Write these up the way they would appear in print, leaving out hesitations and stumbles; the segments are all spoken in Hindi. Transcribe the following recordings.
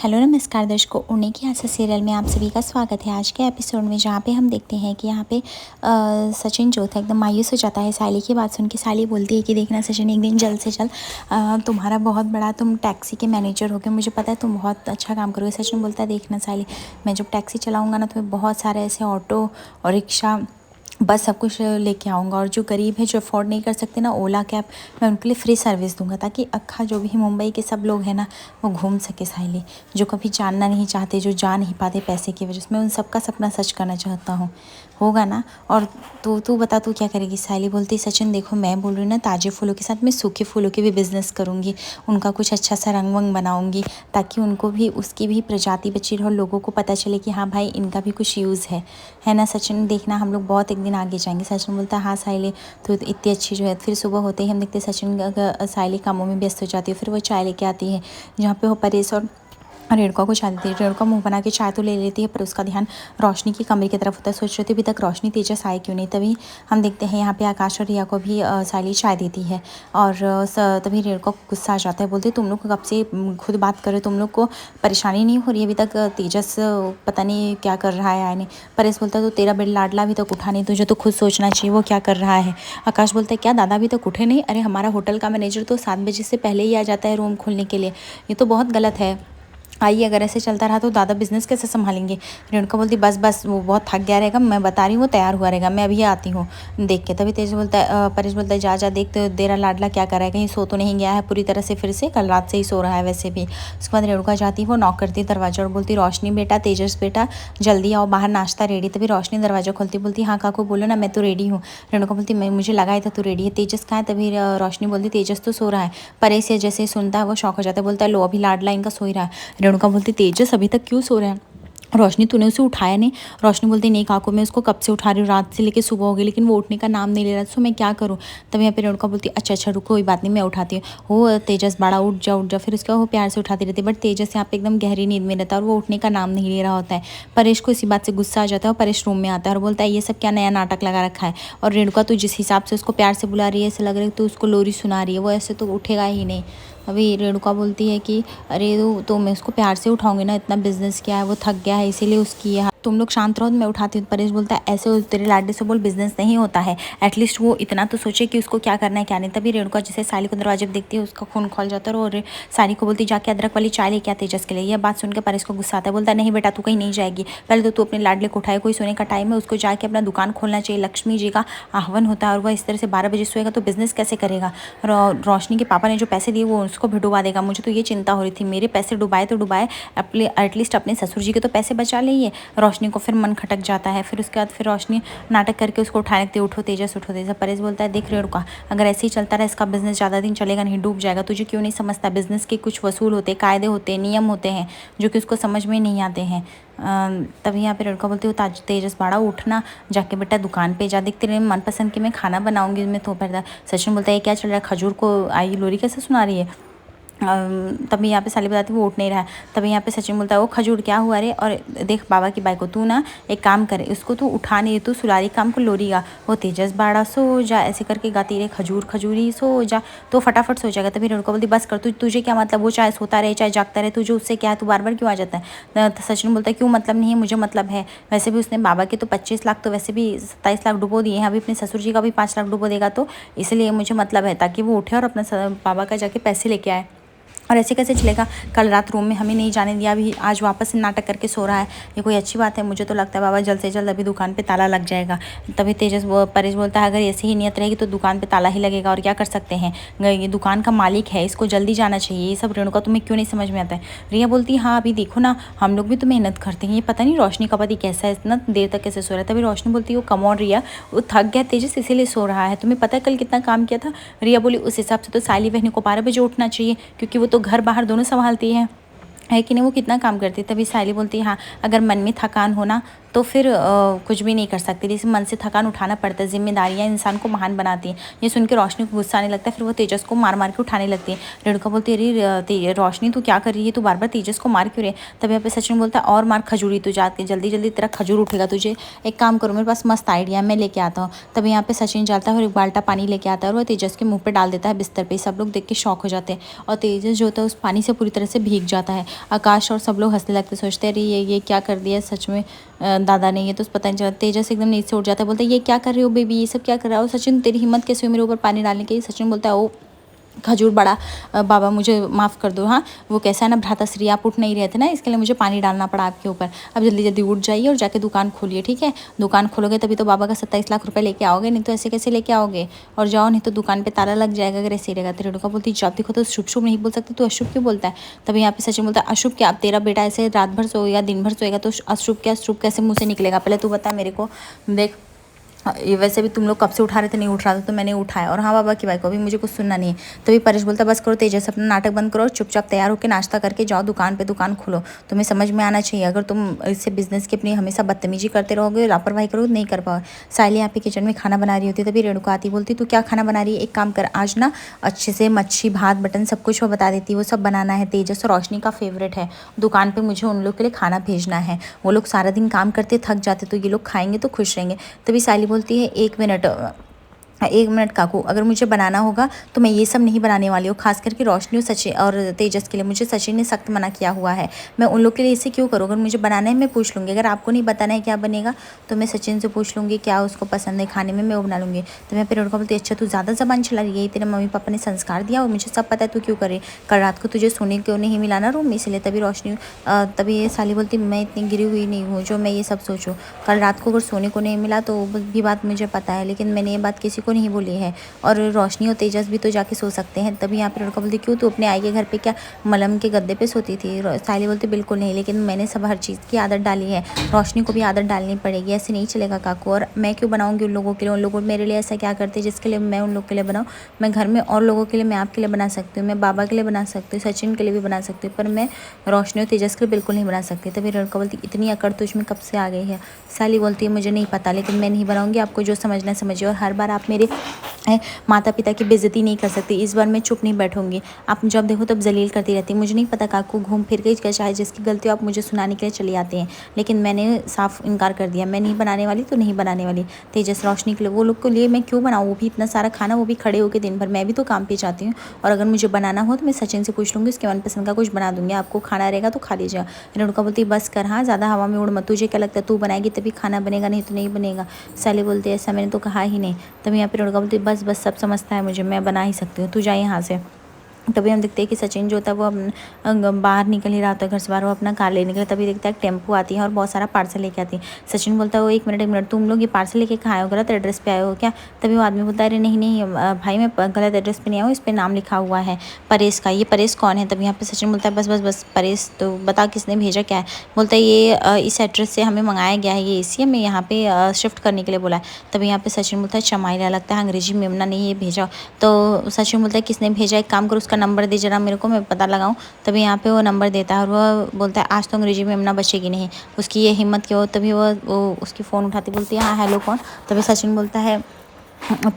हेलो नमस्कार दर्शकों, उन्हीं की आशा सीरियल में आप सभी का स्वागत है। आज के एपिसोड में जहाँ पे हम देखते हैं कि यहाँ पे सचिन जो था एकदम मायूस हो जाता है सायली की बात सुन के। सायली बोलती है कि देखना सचिन, एक दिन जल्द से जल्द तुम्हारा बहुत बड़ा, तुम टैक्सी के मैनेजर हो गए, मुझे पता है तुम बहुत अच्छा काम करोगे। सचिन बोलता है देखना सायली, मैं जब टैक्सी चलाऊँगा ना, तुम्हें बहुत सारे ऐसे ऑटो और रिक्शा, बस सब कुछ लेके आऊँगा, और जो गरीब है, जो अफोर्ड नहीं कर सकते ना ओला कैब, मैं उनके लिए फ्री सर्विस दूंगा, ताकि अक्खा जो भी मुंबई के सब लोग हैं ना वो घूम सके। साइली जो कभी जानना नहीं चाहते, जो जा नहीं पाते पैसे की वजह से, मैं उन सबका सपना सच करना चाहता हूँ। होगा ना? और तू बता तू क्या करेगी? साइली बोलती सचिन देखो, मैं बोल रही हूँ ना, ताज़े फूलों के साथ मैं सूखे फूलों के भी बिज़नेस करूँगी, उनका कुछ अच्छा सा रंग वंग बनाऊँगी, ताकि उनको भी उसकी भी प्रजाति बची रहे और लोगों को पता चले कि हाँ भाई, इनका भी कुछ यूज़ है ना सचिन? देखना हम लोग बहुत एक दिन आगे जाएंगे। सचिन बोलता है हाँ साइली, तो इतनी अच्छी जो है। फिर सुबह होते ही हम देखते सचिन साइली कामों में व्यस्त हो जाती है। फिर वो चाय लेके आती है, जहाँ पे वो परेश और रेणुका को चाय देती है। रेणुका मुंह बना के चाय तो ले लेती है, पर उसका ध्यान रोशनी की कमरे की तरफ होता है। सोच रही थी अभी तक रोशनी तेजस आए क्यों नहीं। तभी हम देखते हैं यहाँ पे आकाश और रिया को भी सायली चाय देती है, और तभी रेणुका को गुस्सा आ जाता है। बोलती तुम लोग कब से खुद बात कर रहे हो, तुम लोग को परेशानी नहीं हो रही अभी तक? तेजस पता नहीं क्या कर रहा है आया नहीं। परेश बोलता है तो तेरा बेड लाडला अभी तक उठा नहीं, तुझे तो खुद सोचना चाहिए वो क्या कर रहा है। आकाश बोलता है क्या दादा अभी तक उठे नहीं? अरे हमारा होटल का मैनेजर तो 7 बजे से पहले ही आ जाता है रूम खोलने के लिए, ये तो बहुत गलत है। आइए, अगर ऐसे चलता रहा तो दादा बिजनेस कैसे संभालेंगे? रेणुका बोलती बस बस, वो बहुत थक गया रहेगा, मैं बता रही हूँ वो तैयार हुआ रहेगा, मैं अभी आती हूँ देख के। तभी तेज बोलता है परेश बोलता है जा जा देख तो तेरा लाडला क्या कर रहा है, कहीं सो तो नहीं गया है पूरी तरह से, फिर से कल रात से ही सो रहा है वैसे भी। उसके बाद रेणुका जाती है, वो नॉक करती है दरवाजा और बोलती रोशनी बेटा, तेजस बेटा जल्दी आओ बाहर, नाश्ता रेडी। तभी रोशनी दरवाजा खोलती, बोलती हाँ काकू बोलो ना, मैं तो रेडी हूँ। रेणुका बोलती मैं, मुझे लगा था तू रेडी है, तेजस कहाँ है? तभी रोशनी बोलती तेजस तो सो रहा है। परेश जैसे ही सुनता है वो शौक हो जाता है, बोलता है लो अभी लाडला इनका सो ही रहा है। रेणुका बोलती तेजस अभी तक क्यों सो रहे हैं? रोशनी तूने उसे उठाया नहीं? रोशनी बोलती नहीं काकू, मैं उसको कब से उठा रही हूँ, रात से लेके सुबह हो गई, लेकिन वो उठने का नाम नहीं ले रहा, सो मैं क्या करूँ? तब यहाँ पे रेणुका बोलती अच्छा रुको, कोई बात नहीं, मैं उठाती हूँ। हो तेजस बड़ा उठ जा उठ जा, फिर उसका वो प्यार से उठाती रहती है, बट तेजस यहाँ पे एकदम गहरी नींद में रहता है और वो उठने का नाम नहीं ले रहा होता है। परेश को इसी बात से गुस्सा आ जाता है और परेश रूम में आता है और बोलता है ये सब क्या नया नाटक लगा रखा है? और रेणुका तू जिस हिसाब से उसको प्यार से बुला रही है, ऐसे लग रहा है तो उसको लोरी सुना रही है, वो ऐसे तो उठेगा ही नहीं। अभी रेणुका बोलती है कि अरे तो मैं उसको प्यार से उठाऊंगी ना, इतना बिजनेस किया है, वो थक गया है इसीलिए उसकी है, तुम लोग शांत रहो, मैं उठाती हूँ। परेश बोलता है ऐसे तेरे लाडले से बोल, बिजनेस नहीं होता है, एटलीस्ट वो इतना तो सोचे कि उसको क्या करना है क्या नहीं। तभी रेणुका जैसे साली को दरवाजे पर देखती है, उसका खून खोल जाता है और साली को बोलती जाके अदरक वाली चाय लेके आ तेजस के लिए। यह बात सुनकर परेश को गुस्सा आता है, बोलता है नहीं बेटा तू कहीं नहीं जाएगी, पहले तो तू अपने लाडले को उठाए, कोई सोने का टाइम है, उसको जाके अपना दुकान खोलना चाहिए, लक्ष्मी जी का आहवन होता है, और वह इस तरह से 12 बजे सोएगा तो बिजनेस कैसे करेगा? रोशनी के पापा ने जो पैसे दिए वो उसको भी डुबा देगा, मुझे तो ये चिंता हो रही थी, मेरे पैसे डुबाए तो डुबाए, अपने एटलीस्ट अपने ससुर जी के तो पैसे बचा लिए। रोशनी को फिर मन खटक जाता है। फिर उसके बाद फिर रोशनी नाटक करके उसको उठाने लगती है, उठो तेजस उठो तेजस। परेश बोलता है देख रेणुका, अगर ऐसे ही चलता रहा इसका बिजनेस ज़्यादा दिन चलेगा नहीं, डूब जाएगा, तुझे क्यों नहीं समझता? बिजनेस के कुछ वसूल होते, कायदे होते, नियम होते हैं जो कि उसको समझ में नहीं आते हैं। तभी यहाँ पे रेणुका बोलती हूँ तेजस बाड़ा उठना, जाके बेटा दुकान पे जा, देख तेरे मनपसंद की मैं खाना बनाऊंगी मैं दोपहर। सचिन बोलता है क्या चल रहा है, खजूर को आई लोरी कैसे सुना रही है? तभी यहाँ पे साली बताती वो उठ नहीं रहा है। तभी यहाँ पे सचिन बोलता है वो खजूर क्या हुआ रे? और देख बाबा की बाई को, तू ना एक काम करे, उसको तू उठा नहीं, तू सुलारी काम को लोरीगा, वो तेजस बाड़ा सो जा, ऐसे करके गाती रहे खजूर खजूरी सो जा, तो फटाफट सो जाएगा। तभी रेणुका बोलती बस कर, तुझे क्या मतलब, वो चाहे सोता रहे चाहे जागता रहे, तुझे उससे क्या है, तू बार बार क्यों आ जाता है? सचिन बोलता है क्यों मतलब नहीं है, मुझे मतलब है। वैसे भी उसने बाबा के तो 25 लाख, तो वैसे भी 27 लाख डुबो दिए हैं, अभी अपने ससुर जी का भी 5 लाख डुबो देगा, तो इसलिए मुझे मतलब है, ताकि वो उठे और अपना बाबा का जाके पैसे लेके आए। और ऐसे कैसे चलेगा, कल रात रूम में हमें नहीं जाने दिया, अभी आज वापस से नाटक करके सो रहा है, ये कोई अच्छी बात है? मुझे तो लगता है बाबा जल्द से जल्द अभी दुकान पे ताला लग जाएगा। तभी परेश बोलता है अगर ऐसी ही नियत रहेगी तो दुकान पे ताला ही लगेगा, और क्या कर सकते हैं, ये दुकान का मालिक है, इसको जल्दी जाना चाहिए। ये सब रेणुका तुम्हें क्यों नहीं समझ में आता है? रिया बोलती हाँ अभी देखो ना, हम लोग भी तो मेहनत करते हैं, ये पता नहीं रोशनी का पति कैसा है, इतना देर तक कैसे सो रहा है। तभी रोशनी बोलती है वो कम ऑन रिया, वो थक गया तेजस इसीलिए सो रहा है, तुम्हें पता है कल कितना काम किया था? रिया बोली उस हिसाब से तो साली बहनी को 12 बजे उठना चाहिए, क्योंकि वो तो घर बाहर दोनों संभालती है कि नहीं, वो कितना काम करती है। तभी साली बोलती है हाँ अगर मन में थकान हो ना तो फिर कुछ भी नहीं कर सकती, जैसे मन से थकान उठाना पड़ता है, जिम्मेदारियाँ इंसान को महान बनाती हैं। ये सुन के रोशनी को गुस्सा आने लगता है, फिर वो तेजस को मार मार के उठाने लगती है। रेणुका बोलती है अरे रोशनी तू क्या कर रही है, तू बार बार तेजस को मार क्यों रही है? तभी यहाँ पे सचिन बोलता है और मार खजूरी, तू जाके जल्दी जल्दी तेरा खजूर उठेगा, तुझे एक काम करो मेरे पास मस्त आइडिया मैं लेके आता हूँ। तभी यहाँ पे सचिन जाता है और एक बाल्टा पानी लेके आता है और वह तेजस के मुँह पर डाल देता है बिस्तर पर। सब लोग देख के शौक हो जाते हैं और तेजस जो होता है उस पानी से पूरी तरह से भीग जाता है। आकाश और सब लोग हंसने लगते, सोचते अरे ये क्या कर दिया सच में दादा ने, ये तो पता नहीं चला। तेजस एकदम नीचे से उठ जाता है, बोलता है ये क्या कर रहे हो बेबी, ये सब क्या कर रहा हो। सचिन तेरी हिम्मत कैसे हुई मेरे ऊपर पानी डालने की। सचिन बोलता है ओ खजूर बड़ा बाबा मुझे माफ़ कर दो। हाँ वो कैसा है ना भ्राताश्री, आप उठ नहीं रहे थे ना, इसके लिए मुझे पानी डालना पड़ा आपके ऊपर। अब जल्दी जल्दी उठ जाइए और जाके दुकान खोलिए, ठीक है। दुकान खोलोगे तभी तो बाबा का 27 लाख रुपए लेके आओगे, नहीं तो ऐसे कैसे लेके आओगे। और जाओ, नहीं तो दुकान पे ताला लग जाएगा अगर ऐसे रहेगा। तो रेणुका बोलती जब देखो तो शुभ शुभ नहीं बोल सकते, तो अशुभ क्यों बोलता है। तभी यहाँ पे सचिन बोलता है अशुभ क्या, अब तेरा बेटा ऐसे रात भर सोएगा दिन भर सोएगा तो अशुभ क्या शुभ कैसे मुँह से निकलेगा, पहले तू बता मेरे को। देख ये वैसे भी तुम लोग कब से उठा रहे थे, नहीं उठ रहा था तो मैंने उठाया, और हाँ बाबा की बाई को अभी मुझे कुछ सुनना नहीं है। तभी परेश बोलता बस करो तेजस, अपना नाटक बंद करो और चुपचाप तैयार होकर नाश्ता करके जाओ दुकान पे, दुकान खोलो। तुम्हें समझ में आना चाहिए, अगर तुम इससे बिजनेस की अपनी हमेशा बदतमीजी करते रहोगे, लापरवाही करोगे, नहीं कर पाओगे। साइली यहाँ पे किचन में खाना बना रही होती है, तभी रेणुका आती बोलती तू क्या खाना बना रही है, एक काम कर आज ना अच्छे से मच्छी भात बटन सब कुछ वो बता देती, वो सब बनाना है। तेजस और रोशनी का फेवरेट है, दुकान पे मुझे उन लोग के लिए खाना भेजना है। वो लोग सारा दिन काम करते थक जाते, तो ये लोग खाएंगे तो खुश रहेंगे। तभी साइली बोलती है एक मिनट काकू, अगर मुझे बनाना होगा तो मैं ये सब नहीं बनाने वाली हूँ, खास करके रोशनी और सचिन और तेजस के लिए मुझे सचिन ने सख्त मना किया हुआ है। मैं उन लोग के लिए इसे क्यों करूँ, अगर मुझे बनाना है मैं पूछ लूँगी, अगर आपको नहीं बताना है क्या बनेगा तो मैं सचिन से पूछ लूँगी क्या उसको पसंद है खाने में, मैं वो बना लूँगी। तो मैं फिर उनको बोलती अच्छा तू ज़्यादा ज़बान चला रही है, तेरे मम्मी पापा ने संस्कार दिया और मुझे सब पता है तू क्यों करे, कल रात को तुझे सोने क्यों नहीं मिला ना रूम में, इसलिए। तभी रोशनी तभी ये साली बोलती मैं इतनी गिरी हुई नहीं हूँ जो मैं ये सब सोचूं, कल रात को अगर सोने को नहीं मिला तो भी बात मुझे पता है, लेकिन मैंने ये बात किसी को नहीं बोली है, और रोशनी और तेजस भी तो जाके सो सकते हैं। तभी यहाँ पे लड़का बोलती क्यों तू अपने आई के घर पे क्या मलम के गद्दे पे सोती थी। साली बोलती बिल्कुल नहीं, लेकिन मैंने सब हर चीज़ की आदत डाली है, रोशनी को भी आदत डालनी पड़ेगी, ऐसे नहीं चलेगा काकू। और मैं क्यों बनाऊंगी उन लोगों के लिए, उन लोगों मेरे लिए ऐसा क्या करते हैं जिसके लिए मैं उन लोग के लिए बनाऊँ। मैं घर में और लोगों के लिए, मैं आपके लिए बना सकती हूँ, मैं बाबा के लिए बना सकती हूँ, सचिन के लिए भी बना सकती हूँ, पर मैं रोशनी और तेजस के लिए बिल्कुल नहीं बना सकती। तभी लड़का बोलती इतनी अकड़ तुझ में कब से आ गई है। साली बोलती है मुझे नहीं पता, लेकिन मैं नहीं बनाऊंगी, आपको जो समझना है समझिए, और हर बार आप मेरे माता पिता की बेइज्जती नहीं कर सकती, इस बार मैं चुप नहीं बैठूंगी, आप जब देखो तब जलील करती रहती है। मुझे नहीं पता काकू, घूम फिर के चाहे जिसकी गलती हो आप मुझे सुनाने के लिए चले आते हैं, लेकिन मैंने साफ इनकार कर दिया, मैं नहीं बनाने वाली तो नहीं बनाने वाली। तेजस रोशनी के लिए, वो लोग के लिए मैं क्यों बनाऊँ, वो भी इतना सारा खाना, वो भी खड़े होकर दिन भर, मैं भी तो काम पे जाती हूँ, और अगर मुझे बनाना हो तो मैं सचिन से पूछ लूँगी, उसके मनपसंद का कुछ बना दूँगी, आपको खाना रहेगा तो खा लीजिएगा। रेणुका बोलती बस कर, हाँ ज़्यादा हवा में उड़ मत, तुझे क्या लगता है तू बनाएगी तभी खाना बनेगा, नहीं तो नहीं बनेगा। साली बोलती ऐसा मैंने तो कहा ही नहीं। तभी यहाँ पे रेणुका बोलती बस बस सब समझता है मुझे, मैं बना ही सकती हूँ, तू जा यहाँ से। तभी हम देखते हैं कि सचिन जो होता है वो बाहर निकल ही रहा होता है घर से बाहर, वो अपना कार ले निकले, तभी देखता है टेम्पो आती है और बहुत सारा पार्सल लेके आती है। सचिन बोलता है वो एक मिनट तुम लोग ये पार्सल लेके कहाँ आए हो, गलत एड्रेस पे आए हो क्या। तभी वो आदमी बोलता है अरे नहीं भाई मैं गलत एड्रेस पे नहीं आया हूँ, इस पर नाम लिखा हुआ है परेश का, ये परेश कौन है। तभी यहाँ पे सचिन बोलता है बस परेश तो बता किसने भेजा क्या है। बोलता है ये इस एड्रेस से हमें मंगाया गया है, ये एसी हमें यहाँ पे शिफ्ट करने के लिए बोला है। तभी यहाँ पे सचिन बोलता है चमाइला लगता है अंग्रेजी मेमना ने ये भेजा। तो सचिन बोलता है किसने भेजा, एक काम करो उसका नंबर दे जरा मेरे को, मैं पता लगाऊं। तभी यहाँ पे वो नंबर देता है और वो बोलता है आज तो अंग्रेजी मेमना बचेगी नहीं, उसकी ये हिम्मत क्यों। तभी वो उसकी फ़ोन उठाती बोलती है हाँ हेलो कौन। तभी सचिन बोलता है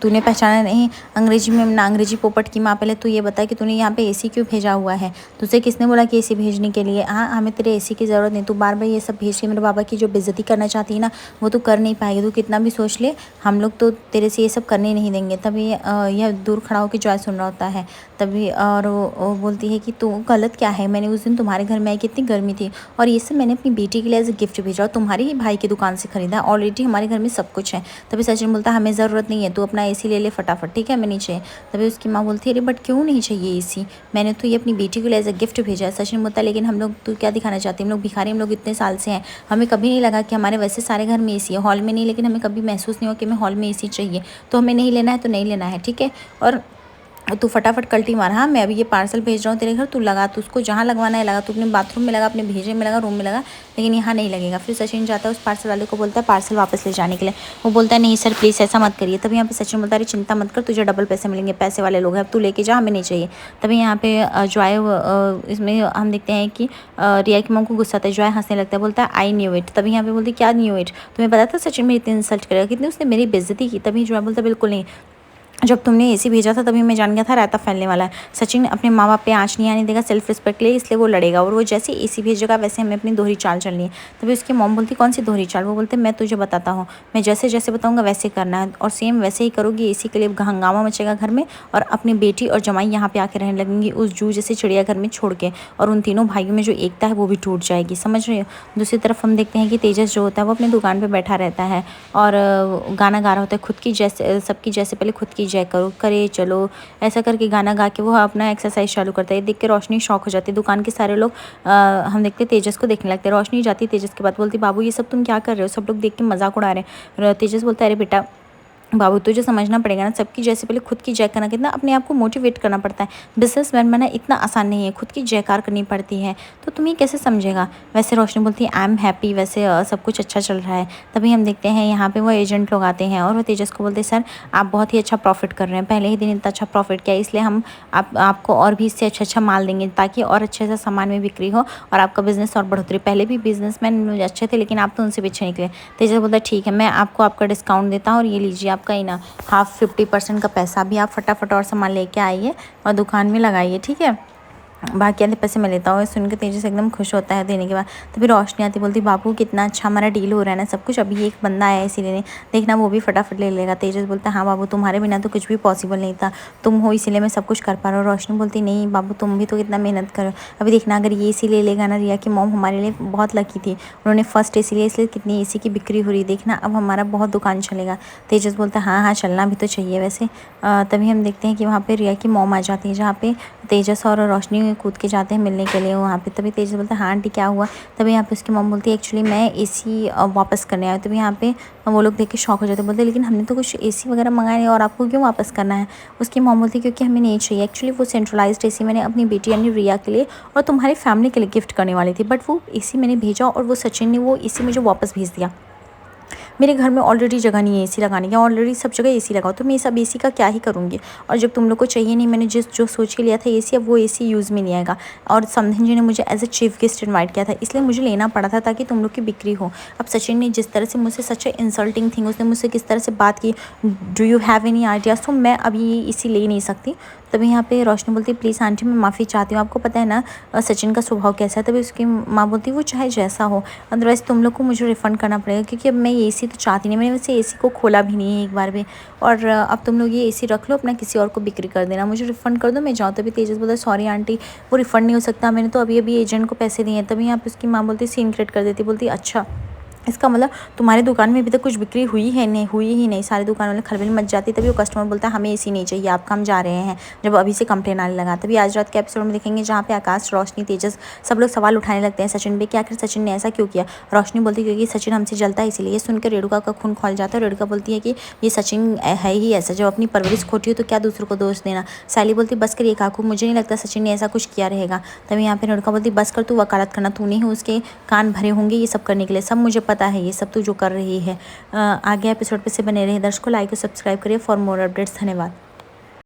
तूने पहचाना नहीं, अंग्रेजी में ना, अंग्रेजी पोपट की माँ, पहले तू ये बता कि तूने यहाँ पे एसी क्यों भेजा हुआ है, तुझे किसने बोला कि एसी भेजने के लिए। हाँ हमें तेरे एसी की ज़रूरत नहीं, तू बार बार ये सब भेज के मेरे बाबा की जो बेइज्जती करना चाहती है ना वो तू कर नहीं पाएगी, तू कितना भी सोच ले हम लोग तो तेरे से ये सब करने नहीं देंगे। तभी यह दूर खड़ा होकर जॉय सुन रहा होता है। तभी और वो बोलती है कि तू गलत क्या है, मैंने उस दिन तुम्हारे घर में आई कितनी गर्मी थी और ये सब मैंने अपनी बेटी के लिए एज ए गिफ्ट भेजा और तुम्हारे ही भाई की दुकान से खरीदा, ऑलरेडी हमारे घर में सब कुछ है। तभी सचिन बोलता है हमें ज़रूरत नहीं है, तू अपना एसी ले ले फटाफट, ठीक है हमें नहीं चाहिए। तभी उसकी माँ बोलती है अरे बट क्यों नहीं चाहिए एसी, मैंने तो ये अपनी बेटी के लिए एज ए गिफ्ट भेजा है। सचिन बोलता है लेकिन हम लोग तू क्या दिखाना चाहते हैं, हम लोग भिखारी, हम लोग इतने साल से हैं, हमें कभी नहीं लगा कि हमारे वैसे सारे घर में एसी है, हॉल में नहीं, लेकिन हमें कभी महसूस नहीं हुआ कि हमें हॉल में एसी चाहिए, तो हमें नहीं लेना है तो नहीं लेना है, ठीक है। और तू फटाफट कल्टी मार, हाँ मैं अभी ये पार्सल भेज रहा हूँ तेरे घर, तू लगा, तू उसको जहाँ लगवाना है लगा, तू अपने बाथरूम में लगा, अपने भेजे में लगा, रूम में लगा, लेकिन यहाँ नहीं लगेगा। फिर सचिन जाता है उस पार्सल वाले को, बोलता है पार्सल वापस ले जाने के लिए। वो बोलता है नहीं सर प्लीज़ ऐसा मत करिए। तभी यहाँ पे सचिन बोलता है चिंता मत कर, तुझे डबल पैसे मिलेंगे, पैसे वाले लोग हैं, अब तू लेके जा, हमें नहीं चाहिए। तभी यहाँ पे जॉय इसमें हम देखते हैं कि रिया की मॉम को गुस्सा आता है, जॉय हंसने लगता है, बोलता है आई न्यू इट। तभी यहाँ पे बोलती क्या न्यू इट, तुम्हें पता था सचिन मेरी इतनी इंसल्ट करेगा, कितनी उसने मेरी बेइज्जती की। तभी जॉय बोलता है बिल्कुल नहीं, जब तुमने एसी भेजा था तभी मैं जान गया था रायता फैलने वाला है। सचिन अपने माँ बाप पे आँच नहीं आने देगा सेल्फ रिस्पेक्ट के लिए, इसलिए वो लड़ेगा और वो जैसे एसी भेजेगा वैसे हमें अपनी दोहरी चाल चलनी है। तभी उसकी मॉम बोलती कौन सी दोहरी चाल? वो बोलते मैं तुझे बताता हूँ, मैं जैसे जैसे बताऊँगा वैसे करना है और सेम वैसे ही करोगी, एसी के लिए हंगामा मचेगा घर में और अपनी बेटी और जमाई यहाँ पे आके रहने लगेंगी उस जू जैसे चिड़ियाघर में छोड़ के, और उन तीनों भाइयों में जो एकता है वो भी टूट जाएगी। समझ रहे हो? दूसरी तरफ हम देखते हैं कि तेजस जो होता है वो अपनी दुकान पर बैठा रहता है और गाना गा रहा होता है खुद की जैसे सबकी जैसे पहले खुद की जय करो करे चलो, ऐसा करके गाना गा के वो अपना एक्सरसाइज चालू करता है। देख के रोशनी शॉक हो जाती है। दुकान के सारे लोग हम देखते तेजस को देखने लगते हैं। रोशनी जाती है तेजस के बाद बोलती बाबू ये सब तुम क्या कर रहे हो? सब लोग देख के मजाक उड़ा रहे हैं। तेजस बोलता है अरे बेटा बाबू तुझे समझना पड़ेगा ना, सबकी जैसे पहले खुद की जय करना, कितना अपने आप को मोटिवेट करना पड़ता है। बिजनेसमैन बनना इतना आसान नहीं है, खुद की जयकार करनी पड़ती है, तो तुम ये कैसे समझेगा? वैसे रोशनी बोलती है आई एम हैप्पी, वैसे सब कुछ अच्छा चल रहा है। तभी हम देखते हैं यहाँ पे वो एजेंट लोग आते हैं और वो तेजस को बोलते हैं सर आप बहुत ही अच्छा प्रॉफिट कर रहे हैं, पहले ही दिन इतना अच्छा प्रॉफिट किया, इसलिए हम आपको और भी इससे अच्छा माल देंगे ताकि और अच्छे से सामान में बिक्री हो और आपका बिजनेस और बढ़ोतरी। पहले भी बिजनेसमैन अच्छे थे लेकिन आप तो उनसे पीछे निकले। तेजस बोलता है ठीक है मैं आपको आपका डिस्काउंट देता हूँ और ये लीजिए आपका ही ना हाफ 50% का पैसा भी, आप फटाफट और सामान लेके आइए और दुकान में लगाइए, ठीक है, बाकी आधे पैसे मैं लेता हूँ। सुन के तेजस एकदम खुश होता है देने के बाद। तभी रोशनी आती बोलती बाबू कितना अच्छा हमारा डील हो रहा है ना सब कुछ, अभी एक बंदा आया है इसीलिए देखना वो भी फटाफट ले लेगा। तेजस बोलता है हाँ बाबू तुम्हारे बिना तो कुछ भी पॉसिबल नहीं था, तुम हो इसीलिए मैं सब कुछ कर पा रहा हूँ। रोशनी बोलती नहीं बाबू तुम भी तो कितना मेहनत करो, अभी देखना अगर ये एसी ले लेगा ना, रिया की मॉम हमारे लिए बहुत लकी थी, उन्होंने फर्स्ट एसी लिया इसलिए कितनी एसी की बिक्री हो रही, देखना अब हमारा बहुत दुकान चलेगा। तेजस बोलता है हाँ हाँ चलना भी तो चाहिए वैसे। तभी हम देखते हैं कि वहाँ पर रिया की मॉम आ जाती है जहाँ पे तेजस और रोशनी कूद के जाते हैं मिलने के लिए वहाँ पे। तभी तेजस बोलता है हाँ आंटी क्या हुआ? तभी यहाँ पे उसकी मॉम बोलती है एक्चुअली मैं एसी वापस करने आया। तभी यहाँ पे वो लोग देख के शॉक हो जाते हैं, बोलते लेकिन हमने तो कुछ एसी वगैरह मंगाए नहीं और आपको क्यों वापस करना है? उसकी मॉम बोलती है क्योंकि हमें नहीं चाहिए, एक्चुअली वो सेंट्रलाइज्ड एसी मैंने अपनी बेटी यानी रिया के लिए और तुम्हारी फैमिली के लिए गिफ्ट करने वाली थी, बट वो एसी मैंने भेजा और वो सचिन ने वो एसी मुझे वापस भेज दिया। मेरे घर में ऑलरेडी जगह नहीं है एसी लगाने की, ऑलरेडी सब जगह एसी लगाओ, तो मैं सब एसी का क्या ही करूँगी, और जब तुम लोग को चाहिए नहीं, मैंने जो सोच के लिया था एसी अब वो एसी यूज़ में नहीं आएगा, और समधिन जी ने मुझे as a chief guest invite किया था इसलिए मुझे लेना पड़ा था ताकि तुम लोग की बिक्री हो। अब सचिन ने जिस तरह से मुझसे सच इंसल्टिंग थिंग, उसने मुझसे किस तरह से बात की, do you have any ideas, तो मैं अभी ये एसी ले नहीं सकती। तभी यहाँ पे रोशनी बोलती है प्लीज़ आंटी मैं माफ़ी चाहती हूँ, आपको पता है ना सचिन का स्वभाव कैसा है। तभी उसकी माँ बोलती है वो चाहे जैसा हो, अदरवाइज़ तुम लोग को मुझे रिफ़ंड करना पड़ेगा क्योंकि अब मैं ये एसी तो चाहती नहीं, मैंने वैसे एसी को खोला भी नहीं है एक बार भी, और अब तुम लोग ये एसी रख लो अपना किसी और को बिक्री कर देना, मुझे रिफ़ंड कर दो मैं जाऊँ। तभी तेजस बोलता है सॉरी आंटी वो रिफ़ंड नहीं हो सकता, मैंने तो अभी अभी एजेंट को पैसे दिए हैं। तभी यहाँ पे उसकी माँ बोलती सीन क्रिएट कर देती, बोलती अच्छा इसका मतलब तुम्हारी दुकान में अभी तक कुछ बिक्री हुई है? नहीं हुई ही नहीं, सारी दुकान वाले खलबली मच जाती। तभी वो कस्टमर बोलता है हमें एसी नहीं चाहिए आपका, हम जा रहे हैं, जब अभी से कंप्लेन आने लगा। तभी आज रात के एपिसोड में देखेंगे जहाँ पे आकाश रोशनी तेजस सब लोग सवाल उठाने लगते हैं सचिन पे कि आखिर सचिन ने ऐसा क्यों किया। रोशनी बोलती है क्योंकि सचिन हमसे जलता है इसीलिए। सुनकर रेणुका का खून खोल जाता है। रेणुका बोलती है कि ये सचिन है ही ऐसा, जब अपनी परवरिश खोटी हो तो क्या दूसरों को दोष देना। सैली बोलती बस करिए काकू, मुझे नहीं लगता सचिन ने ऐसा कुछ किया रहेगा। तभी यहाँ पे रेणुका बोलती बस कर तू वकालत करना, तू नहीं हो उसके कान भरे होंगे ये सब करने के लिए, सब मुझे पता है ये सब तू जो कर रही है। आगे एपिसोड पे से बने रहे दर्शकों, लाइक और सब्सक्राइब करिए फॉर मोर अपडेट्स। धन्यवाद।